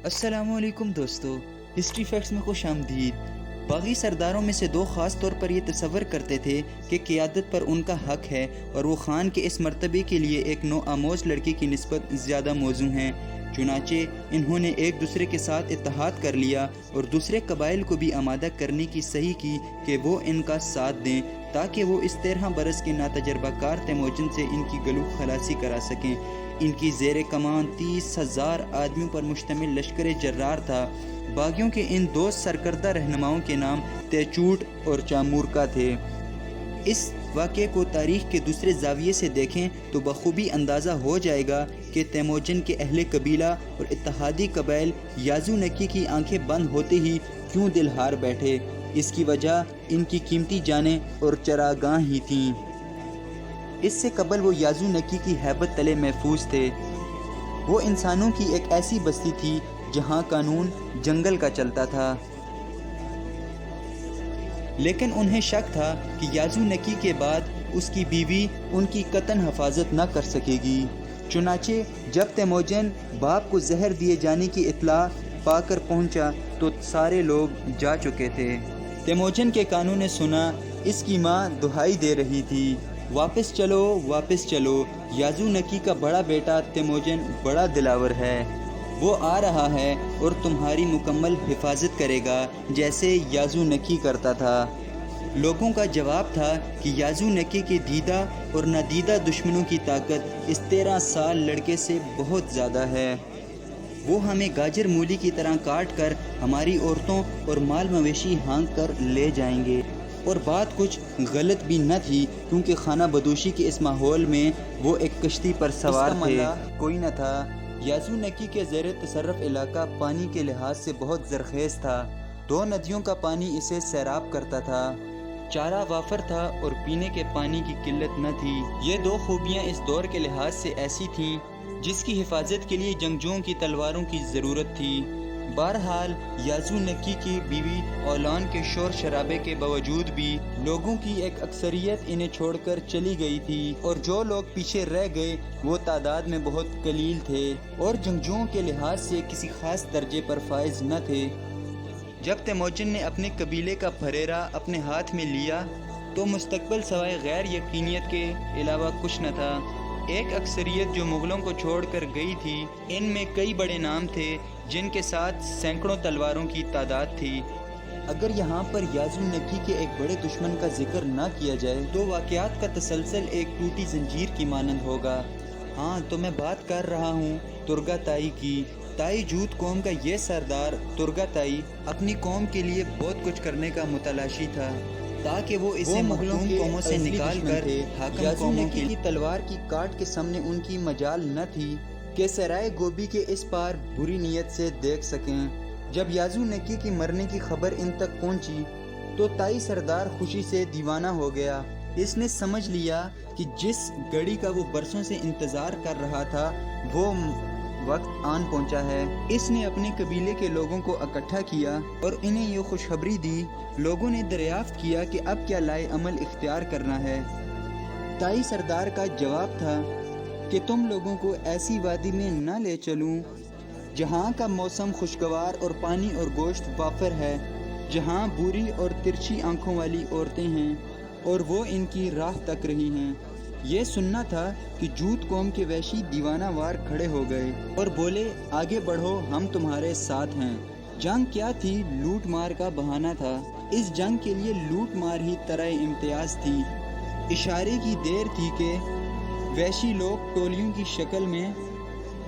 السلام علیکم دوستو، ہسٹری فیکٹس میں خوش آمدید۔ باغی سرداروں میں سے دو خاص طور پر یہ تصور کرتے تھے کہ قیادت پر ان کا حق ہے اور وہ خان کے اس مرتبے کے لیے ایک نو آموز لڑکے کی نسبت زیادہ موزوں ہیں۔ چنانچہ انہوں نے ایک دوسرے کے ساتھ اتحاد کر لیا اور دوسرے قبائل کو بھی آمادہ کرنے کی صحیح کی کہ وہ ان کا ساتھ دیں تاکہ وہ اس 13 برس کے ناتجربہ کار تیموجن سے ان کی گلو خلاصی کرا سکیں۔ ان کی زیر کمان 30,000 آدمیوں پر مشتمل لشکر جرار تھا۔ باغیوں کے ان دو سرکردہ رہنماؤں کے نام تیچوٹ اور چامورکا تھے۔ اس واقعے کو تاریخ کے دوسرے زاویے سے دیکھیں تو بخوبی اندازہ ہو جائے گا کہ تیموجن کے اہل قبیلہ اور اتحادی قبائل یازو نکی کی آنکھیں بند ہوتے ہی کیوں دل ہار بیٹھے۔ اس کی وجہ ان کی قیمتی جانیں اور چراگاہ ہی تھیں۔ اس سے قبل وہ یازو نکی کی ہیبت تلے محفوظ تھے۔ وہ انسانوں کی ایک ایسی بستی تھی جہاں قانون جنگل کا چلتا تھا، لیکن انہیں شک تھا کہ یازو نکی کے بعد اس کی بیوی ان کی قطعاً حفاظت نہ کر سکے گی۔ چنانچہ جب تیموجن باپ کو زہر دیے جانے کی اطلاع پا کر پہنچا تو سارے لوگ جا چکے تھے۔ تیموجن کے کانوں نے سنا، اس کی ماں دہائی دے رہی تھی، واپس چلو واپس چلو، یازو نکی کا بڑا بیٹا تیموجن بڑا دلاور ہے، وہ آ رہا ہے اور تمہاری مکمل حفاظت کرے گا جیسے یازو نکی کرتا تھا۔ لوگوں کا جواب تھا کہ یازو نکی کے دیدہ اور نادیدہ دشمنوں کی طاقت اس 13 سال لڑکے سے بہت زیادہ ہے۔ وہ ہمیں گاجر مولی کی طرح کاٹ کر ہماری عورتوں اور مال مویشی ہانک کر لے جائیں گے۔ اور بات کچھ غلط بھی نہ تھی، کیونکہ خانہ بدوشی کے اس ماحول میں وہ ایک کشتی پر سوار تھے، کوئی نہ تھا۔ یازو نکی کے زیر تصرف علاقہ پانی کے لحاظ سے بہت زرخیز تھا۔ 2 ندیوں کا پانی اسے سیراب کرتا تھا، چارہ وافر تھا اور پینے کے پانی کی قلت نہ تھی۔ یہ 2 خوبیاں اس دور کے لحاظ سے ایسی تھیں جس کی حفاظت کے لیے جنگجوؤں کی تلواروں کی ضرورت تھی۔ بہرحال یازو نکی کی بیوی اولان کے شور شرابے کے باوجود بھی لوگوں کی ایک اکثریت انہیں چھوڑ کر چلی گئی تھی، اور جو لوگ پیچھے رہ گئے وہ تعداد میں بہت قلیل تھے اور جنگجوؤں کے لحاظ سے کسی خاص درجے پر فائز نہ تھے۔ جب تیموجن نے اپنے قبیلے کا پھریرا اپنے ہاتھ میں لیا تو مستقبل سوائے غیر یقینیت کے علاوہ کچھ نہ تھا۔ ایک اکثریت جو مغلوں کو چھوڑ کر گئی تھی، ان میں کئی بڑے نام تھے جن کے ساتھ سینکڑوں تلواروں کی تعداد تھی۔ اگر یہاں پر یازو نکی کے ایک بڑے دشمن کا ذکر نہ کیا جائے تو واقعات کا تسلسل ایک ٹوٹی زنجیر کی مانند ہوگا۔ ہاں، تو میں بات کر رہا ہوں ترگا تائی کی۔ تائی جوت قوم کا یہ سردار ترگا تائی اپنی قوم کے لیے بہت کچھ کرنے کا متلاشی تھا تاکہ وہ اسے محکوم قوموں سے نکال کر حاکم قوموں کی تلوار کی کاٹ کے سامنے ان کی مجال نہ تھی کہ سرائے گوبی کے اس پار بری نیت سے دیکھ سکیں۔ جب یازو نکی کی مرنے کی خبر ان تک پہنچی تو تائی سردار خوشی سے دیوانہ ہو گیا۔ اس نے سمجھ لیا کہ جس گھڑی کا وہ برسوں سے انتظار کر رہا تھا وہ وقت آن پہنچا ہے۔ اس نے اپنے قبیلے کے لوگوں کو اکٹھا کیا اور انہیں یہ خوشخبری دی۔ لوگوں نے دریافت کیا کہ اب کیا لائے عمل اختیار کرنا ہے۔ تائی سردار کا جواب تھا کہ تم لوگوں کو ایسی وادی میں نہ لے چلوں جہاں کا موسم خوشگوار اور پانی اور گوشت وافر ہے، جہاں بری اور ترچھی آنکھوں والی عورتیں ہیں اور وہ ان کی راہ تک رہی ہیں۔ یہ سننا تھا کہ جوت قوم کے وحشی دیوانہ وار کھڑے ہو گئے اور بولے، آگے بڑھو، ہم تمہارے ساتھ ہیں۔ جنگ کیا تھی؟ لوٹ مار کا بہانہ تھا۔ اس جنگ کے لیے لوٹ مار ہی طرح امتیاز تھی۔ اشارے کی دیر تھی کہ وحشی لوگ ٹولیوں کی شکل میں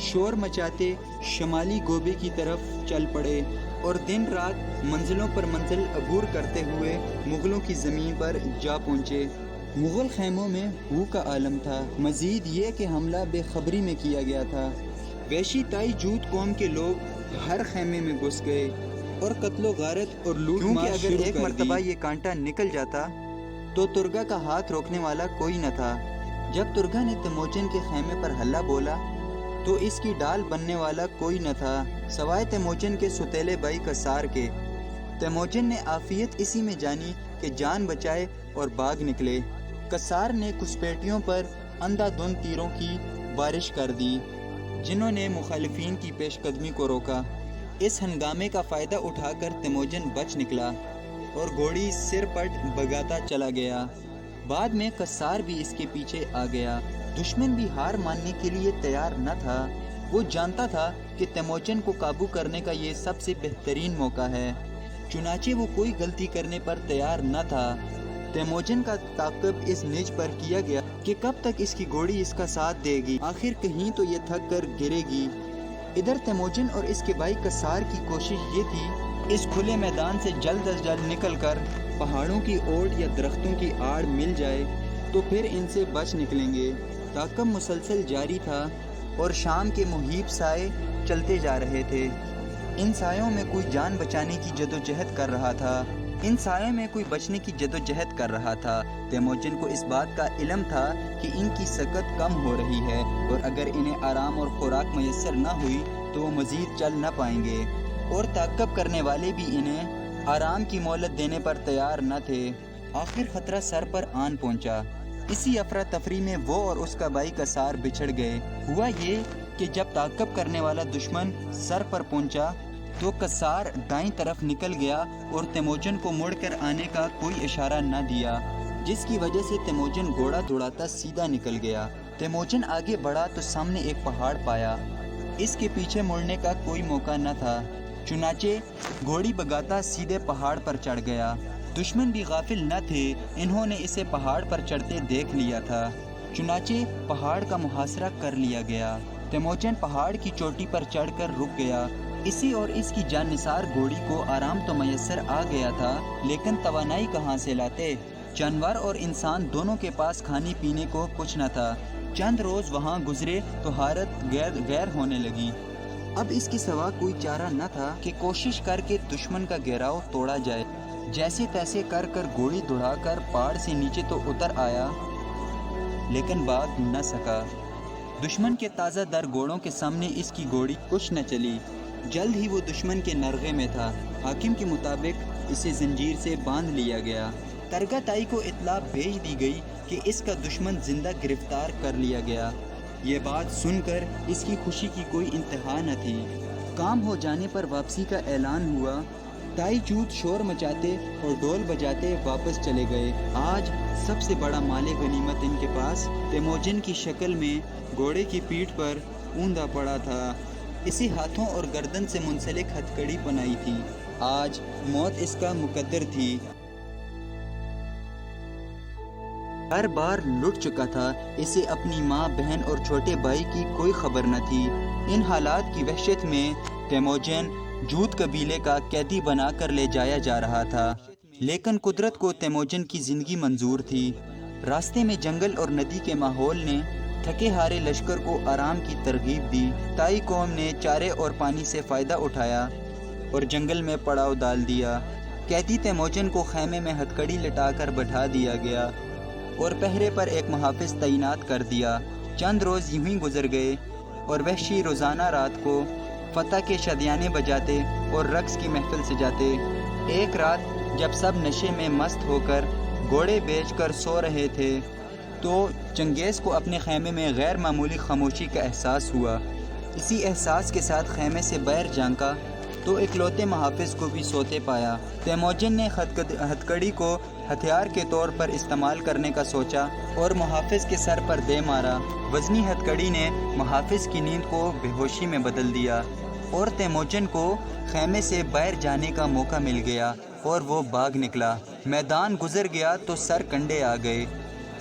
شور مچاتے شمالی گوبے کی طرف چل پڑے اور دن رات منزلوں پر منزل عبور کرتے ہوئے مغلوں کی زمین پر جا پہنچے۔ مغل خیموں میں ہو کا عالم تھا، مزید یہ کہ حملہ بے خبری میں کیا گیا تھا۔ وحشی تائی جوت قوم کے لوگ ہر خیمے میں گھس گئے اور قتل و غارت اور لوٹ مار شروع کر دی۔ اگر ایک مرتبہ یہ کانٹا نکل جاتا تو ترگا کا ہاتھ روکنے والا کوئی نہ تھا۔ جب ترگا نے تیموجن کے خیمے پر حلہ بولا تو اس کی ڈال بننے والا کوئی نہ تھا سوائے تیموجن کے ستیلے بھائی کسار کے۔ تیموجن نے عافیت اسی میں جانی کہ جان بچائے اور بھاگ نکلے۔ کسار نے گھسپیٹیوں پر اندھا دھند تیروں کی بارش کر دی جنہوں نے مخالفین کی پیش قدمی کو روکا۔ اس ہنگامے کا فائدہ اٹھا کر تیموجن بچ نکلا اور گھوڑی سر پٹ بگاتا چلا گیا۔ بعد میں قصار بھی اس کے پیچھے آ گیا۔ دشمن بھی ہار ماننے کے لیے تیار نہ تھا۔ وہ جانتا تھا کہ تیموجن کو قابو کرنے کا یہ سب سے بہترین موقع ہے، چنانچہ وہ کوئی غلطی کرنے پر تیار نہ تھا۔ تیموجن کا تعاقب اس نج پر کیا گیا کہ کب تک اس کی گھوڑی اس کا ساتھ دے گی، آخر کہیں تو یہ تھک کر گرے گی۔ ادھر تیموجن اور اس کے بھائی قصار کی کوشش یہ تھی اس کھلے میدان سے جلد از جلد نکل کر پہاڑوں کی اوٹ یا درختوں کی آڑ مل جائے تو پھر ان سے بچ نکلیں گے۔ تعاقب مسلسل جاری تھا اور شام کے مہیب سائے چلتے جا رہے تھے۔ ان سایوں میں کوئی جان بچانے کی جدوجہد کر رہا تھا۔ ان سایوں میں کوئی بچنے کی جدوجہد کر رہا تھا۔ تیموجن کو اس بات کا علم تھا کہ ان کی سکت کم ہو رہی ہے اور اگر انہیں آرام اور خوراک میسر نہ ہوئی تو وہ مزید چل نہ پائیں گے، اور تعاقب کرنے والے بھی انہیں آرام کی مہلت دینے پر تیار نہ تھے۔ آخر خطرہ سر پر آن پہنچا۔ اسی افراتفری میں وہ اور اس کا بھائی قصار بچھڑ گئے۔ ہوا یہ کہ جب تعاقب کرنے والا دشمن سر پر پہنچا تو قصار دائیں طرف نکل گیا اور تیموجن کو مڑ کر آنے کا کوئی اشارہ نہ دیا، جس کی وجہ سے تیموجن گھوڑا دوڑاتا سیدھا نکل گیا۔ تیموجن آگے بڑھا تو سامنے ایک پہاڑ پایا۔ اس کے پیچھے مڑنے کا کوئی موقع نہ تھا، چنانچہ گھوڑی بگاتا سیدھے پہاڑ پر چڑھ گیا۔ دشمن بھی غافل نہ تھے، انہوں نے اسے پہاڑ پر چڑھتے دیکھ لیا تھا، چنانچہ پہاڑ کا محاصرہ کر لیا گیا۔ تیموجن پہاڑ کی چوٹی پر چڑھ کر رک گیا۔ اسی اور اس کی جان نثار گھوڑی کو آرام تو میسر آ گیا تھا، لیکن توانائی کہاں سے لاتے؟ جانور اور انسان دونوں کے پاس کھانے پینے کو کچھ نہ تھا۔ چند روز وہاں گزرے تو حالت غیر ہونے لگی۔ اب اس کے سوا کوئی چارہ نہ تھا کہ کوشش کر کے دشمن کا گھیراؤ توڑا جائے۔ جیسے تیسے کر گھوڑی دوڑا کر پہاڑ سے نیچے تو اتر آیا، لیکن بھاگ نہ سکا۔ دشمن کے تازہ در گھوڑوں کے سامنے اس کی گھوڑی کچھ نہ چلی۔ جلد ہی وہ دشمن کے نرغے میں تھا۔ حاکم کے مطابق اسے زنجیر سے باندھ لیا گیا۔ ترگا تائی کو اطلاع بھیج دی گئی کہ اس کا دشمن زندہ گرفتار کر لیا گیا۔ یہ بات سن کر اس کی خوشی کی کوئی انتہا نہ تھی۔ کام ہو جانے پر واپسی کا اعلان ہوا۔ تائی چوت شور مچاتے اور ڈول بجاتے واپس چلے گئے۔ آج سب سے بڑا مال غنیمت ان کے پاس تیموجن کی شکل میں گھوڑے کی پیٹھ پر اوندا پڑا تھا۔ اسی ہاتھوں اور گردن سے منسلک ہتھکڑی بنائی تھی۔ آج موت اس کا مقدر تھی۔ ہر بار لٹ چکا تھا۔ اسے اپنی ماں، بہن اور چھوٹے بھائی کی کوئی خبر نہ تھی۔ ان حالات کی وحشت میں تیموجن جوت قبیلے کا قیدی بنا کر لے جایا جا رہا تھا، لیکن قدرت کو تیموجن کی زندگی منظور تھی۔ راستے میں جنگل اور ندی کے ماحول نے تھکے ہارے لشکر کو آرام کی ترغیب دی۔ تائی قوم نے چارے اور پانی سے فائدہ اٹھایا اور جنگل میں پڑاؤ ڈال دیا۔ قیدی تیموجن کو خیمے میں ہتھکڑی لٹا کر بٹھا دیا گیا اور پہرے پر ایک محافظ تعینات کر دیا۔ چند روز یوں ہی گزر گئے اور وحشی روزانہ رات کو فتح کے شادیانے بجاتے اور رقص کی محفل سجاتے۔ ایک رات جب سب نشے میں مست ہو کر گھوڑے بیچ کر سو رہے تھے تو چنگیز کو اپنے خیمے میں غیر معمولی خاموشی کا احساس ہوا۔ اسی احساس کے ساتھ خیمے سے باہر جھانکا تو اکلوتے محافظ کو بھی سوتے پایا۔ تیموجن نے ہتھکڑی کو ہتھیار کے طور پر استعمال کرنے کا سوچا اور محافظ کے سر پر دے مارا۔ وزنی ہتھکڑی نے محافظ کی نیند کو بے ہوشی میں بدل دیا اور تیموجن کو خیمے سے باہر جانے کا موقع مل گیا اور وہ بھاگ نکلا۔ میدان گزر گیا تو سر کنڈے آ گئے۔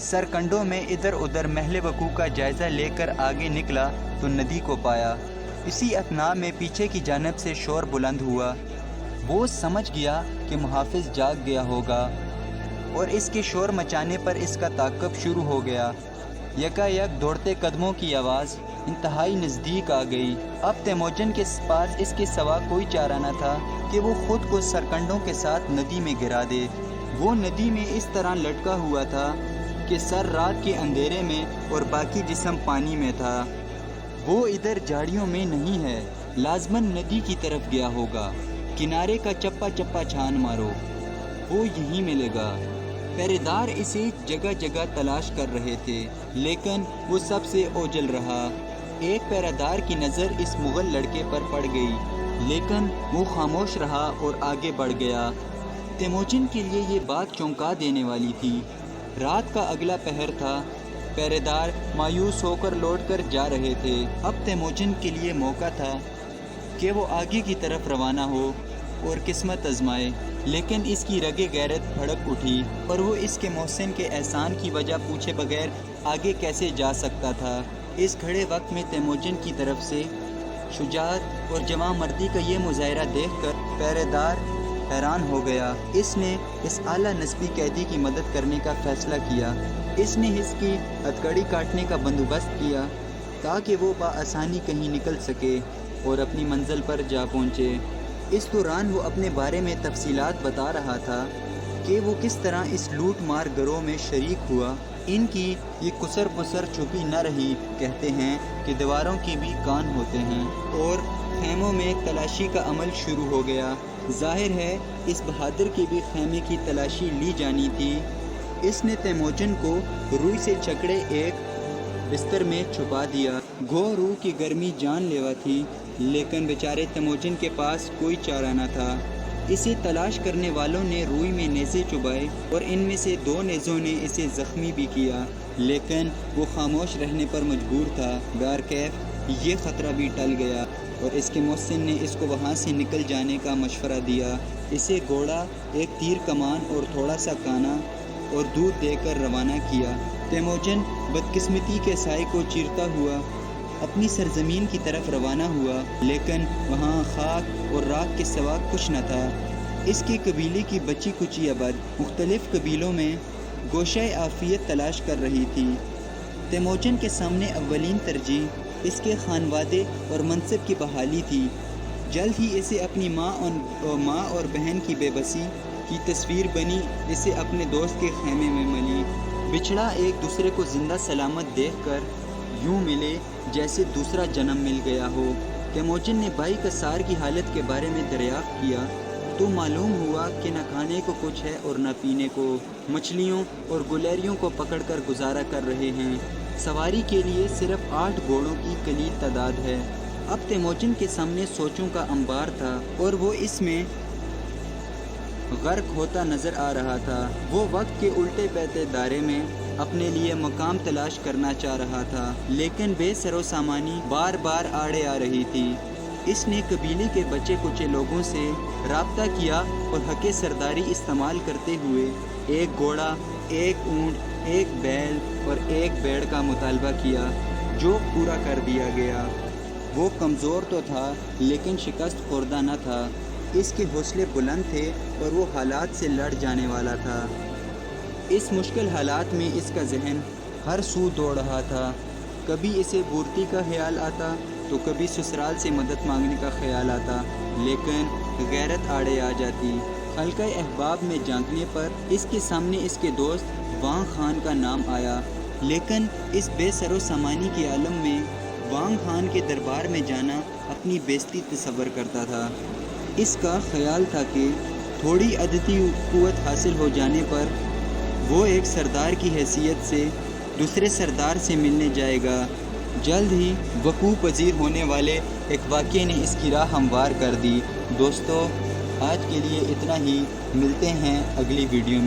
سرکنڈوں میں ادھر ادھر محل وقوع کا جائزہ لے کر آگے نکلا تو ندی کو پایا۔ اسی اثناء میں پیچھے کی جانب سے شور بلند ہوا۔ وہ سمجھ گیا کہ محافظ جاگ گیا ہوگا اور اس کے شور مچانے پر اس کا تعاقب شروع ہو گیا۔ یکایک دوڑتے قدموں کی آواز انتہائی نزدیک آ گئی۔ اب تیموجن کے پاس اس کے سوا کوئی چارہ نہ تھا کہ وہ خود کو سرکنڈوں کے ساتھ ندی میں گرا دے۔ وہ ندی میں اس طرح لٹکا ہوا تھا کہ سر رات کے اندھیرے میں اور باقی جسم پانی میں تھا۔ وہ ادھر جھاڑیوں میں نہیں ہے، لازماً ندی کی طرف گیا ہوگا۔ کنارے کا چپا چپا چھان مارو، وہ یہیں ملے گا۔ پہرے دار اسے جگہ جگہ تلاش کر رہے تھے، لیکن وہ سب سے اوجھل رہا۔ ایک پہرے دار کی نظر اس مغل لڑکے پر پڑ گئی۔ لیکن وہ خاموش رہا اور آگے بڑھ گیا۔ تیموجن کے لیے یہ بات چونکا دینے والی تھی۔ رات کا اگلا پہر تھا، پہرے دار مایوس ہو کر لوٹ کر جا رہے تھے۔ اب تیموجن کے لیے موقع تھا کہ وہ آگے کی طرف روانہ ہو اور قسمت آزمائے، لیکن اس کی رگِ غیرت بھڑک اٹھی اور وہ اس کے محسن کے احسان کی وجہ پوچھے بغیر آگے کیسے جا سکتا تھا۔ اس کھڑے وقت میں تیموجن کی طرف سے شجاعت اور جواں مردی کا یہ مظاہرہ دیکھ کر پہرے دار حیران ہو گیا۔ اس نے اس اعلیٰ نسبی قیدی کی مدد کرنے کا فیصلہ کیا۔ اس نے اس کی ہتھکڑی کاٹنے کا بندوبست کیا تاکہ وہ بآسانی کہیں نکل سکے اور اپنی منزل پر جا پہنچے۔ اس دوران وہ اپنے بارے میں تفصیلات بتا رہا تھا کہ وہ کس طرح اس لوٹ مار گروہ میں شریک ہوا۔ ان کی یہ کسر پسر چھپی نہ رہی۔ کہتے ہیں کہ دیواروں کے بھی کان ہوتے ہیں، اور خیموں میں تلاشی کا عمل شروع ہو گیا۔ ظاہر ہے اس بہادر کے بھی خیمے کی تلاشی لی جانی تھی۔ اس نے تیموجن کو روئی سے چکڑے ایک بستر میں چھپا دیا۔ گو روح کی گرمی جان لیوا تھی، لیکن بیچارے تیموجن کے پاس کوئی چارہ نہ تھا۔ اسے تلاش کرنے والوں نے روئی میں نیزے چبھائے اور ان میں سے 2 نیزوں نے اسے زخمی بھی کیا، لیکن وہ خاموش رہنے پر مجبور تھا۔ بہرکیف یہ خطرہ بھی ٹل گیا اور اس کے محسن نے اس کو وہاں سے نکل جانے کا مشورہ دیا۔ اسے گھوڑا، ایک تیر کمان اور تھوڑا سا کانا اور دودھ دے کر روانہ کیا۔ تیموجن بدقسمتی کے سائے کو چیرتا ہوا اپنی سرزمین کی طرف روانہ ہوا، لیکن وہاں خاک اور راکھ کے سوا کچھ نہ تھا۔ اس کے قبیلے کی بچی کچی آباد مختلف قبیلوں میں گوشہ عافیت تلاش کر رہی تھی۔ تیموجن کے سامنے اولین ترجیح اس کے خانوادے اور منصب کی بحالی تھی۔ جلد ہی اسے اپنی ماں اور بہن کی بے بسی کی تصویر بنی۔ اسے اپنے دوست کے خیمے میں ملی۔ بچھڑا ایک دوسرے کو زندہ سلامت دیکھ کر یوں ملے جیسے دوسرا جنم مل گیا ہو۔ تیموجن نے بھائی کسار کی حالت کے بارے میں دریافت کیا تو معلوم ہوا کہ نہ کھانے کو کچھ ہے اور نہ پینے کو۔ مچھلیوں اور گلیریوں کو پکڑ کر گزارا کر رہے ہیں۔ سواری کے لیے صرف 8 گھوڑوں کی قلیل تعداد ہے۔ اب تیموجن کے سامنے سوچوں کا انبار تھا اور وہ اس میں غرق ہوتا نظر آ رہا تھا۔ وہ وقت کے الٹے بیتے دائرے میں اپنے لیے مقام تلاش کرنا چاہ رہا تھا، لیکن بے سر و سامانی بار بار آڑے آ رہی تھی۔ اس نے قبیلے کے بچے کچے لوگوں سے رابطہ کیا اور حق سرداری استعمال کرتے ہوئے 1 گھوڑا، 1 اونٹ، 1 بیل اور 1 بیڑ کا مطالبہ کیا، جو پورا کر دیا گیا۔ وہ کمزور تو تھا لیکن شکست خوردہ نہ تھا۔ اس کے حوصلے بلند تھے اور وہ حالات سے لڑ جانے والا تھا۔ اس مشکل حالات میں اس کا ذہن ہر سو دوڑ رہا تھا۔ کبھی اسے بورتی کا خیال آتا تو کبھی سسرال سے مدد مانگنے کا خیال آتا، لیکن غیرت آڑے آ جاتی۔ حلقہ احباب میں جھانکنے پر اس کے سامنے اس کے دوست وانگ خان کا نام آیا، لیکن اس بے سر و سامانی کے عالم میں وانگ خان کے دربار میں جانا اپنی بےزتی تصور کرتا تھا۔ اس کا خیال تھا کہ تھوڑی عددی قوت حاصل ہو جانے پر وہ ایک سردار کی حیثیت سے دوسرے سردار سے ملنے جائے گا۔ جلد ہی وقوع پذیر ہونے والے ایک واقعے نے اس کی راہ ہموار کر دی۔ دوستو، آج کے لیے اتنا ہی، ملتے ہیں اگلی ویڈیو میں۔